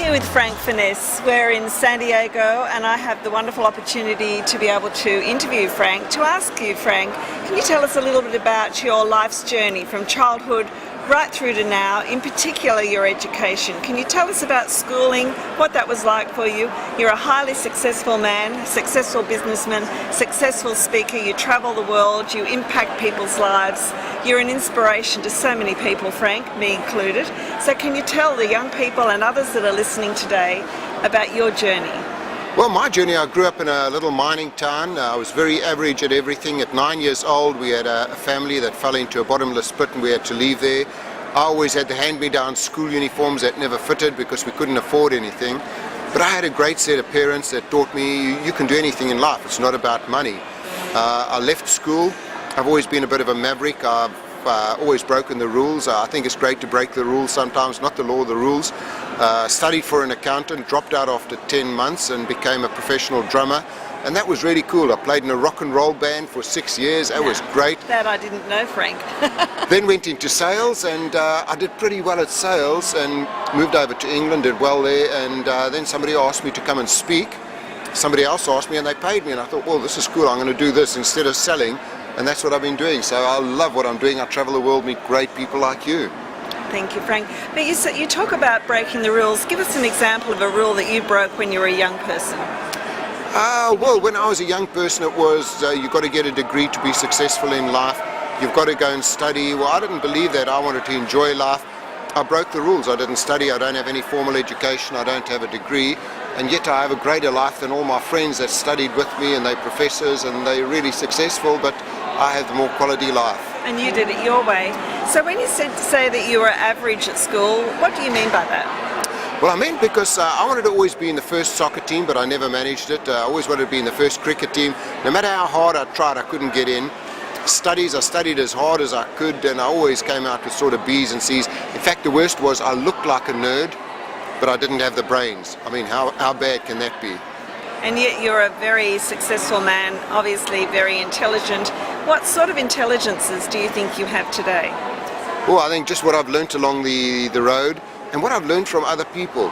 here with Frank Furness. We're in San Diego and I have the wonderful opportunity to be able to interview Frank. To ask you, Frank, can you tell us a little bit about your life's journey from childhood right through to now, in particular your education? Can you tell us about schooling, what that was like for you? You're a highly successful man, successful businessman, successful speaker, you travel the world, you impact people's lives. You're an inspiration to so many people, Frank, me included. So can you tell the young people and others that are listening today about your journey? Well, my journey, I grew up in a little mining town. I was very average at everything. At 9 years old, we had a family that fell into a bottomless pit and we had to leave there. I always had the hand-me-down school uniforms that never fitted because we couldn't afford anything. But I had a great set of parents that taught me you can do anything in life. It's not about money. I left school. I've always been a bit of a maverick. I've always broken the rules. I think it's great to break the rules sometimes, not the law, the rules. Studied for an accountant, dropped out after 10 months and became a professional drummer. And that was really cool. I played in a rock and roll band for 6 years. That was great. That I didn't know, Frank. Then went into sales and I did pretty well at sales and moved over to England, did well there. And then somebody asked me to come and speak. Somebody else asked me and they paid me. And I thought, well, this is cool. I'm going to do this instead of selling. And that's what I've been doing. So I love what I'm doing. I travel the world, meet great people like you. Thank you, Frank. But you talk about breaking the rules. Give us an example of a rule that you broke when you were a young person. Well, when I was a young person, it was you've got to get a degree to be successful in life. You've got to go and study. Well, I didn't believe that. I wanted to enjoy life. I broke the rules. I didn't study. I don't have any formal education. I don't have a degree. And yet I have a greater life than all my friends that studied with me, and they're professors and they're really successful, but I have the more quality life. And you did it your way. So when you say that you were average at school, what do you mean by that? Well, I meant because I wanted to always be in the first soccer team, but I never managed it. I always wanted to be in the first cricket team. No matter how hard I tried, I couldn't get in. Studies, I studied as hard as I could, and I always came out with sort of B's and C's. In fact, the worst was I looked like a nerd, but I didn't have the brains. I mean, how bad can that be? And yet you're a very successful man, obviously very intelligent. What sort of intelligences do you think you have today? Well, I think just what I've learnt along the road and what I've learned from other people.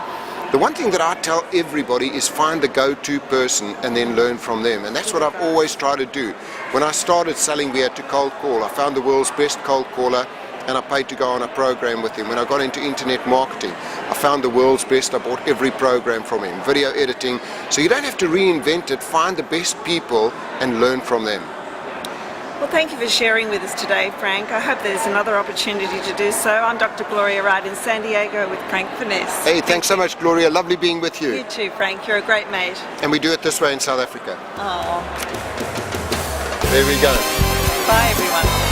The one thing that I tell everybody is find the go-to person and then learn from them. And that's what I've always tried to do. When I started selling, we had to cold call. I found the world's best cold caller and I paid to go on a program with him. When I got into internet marketing, I found the world's best. I bought every program from him, video editing. So you don't have to reinvent it. Find the best people and learn from them. Well, thank you for sharing with us today, Frank. I hope there's another opportunity to do so. I'm Dr. Gloria Wright in San Diego with Frank Furness. Hey, thanks so much, Gloria. Lovely being with you. You too, Frank. You're a great mate. And we do it this way in South Africa. Oh. There we go. Bye, everyone.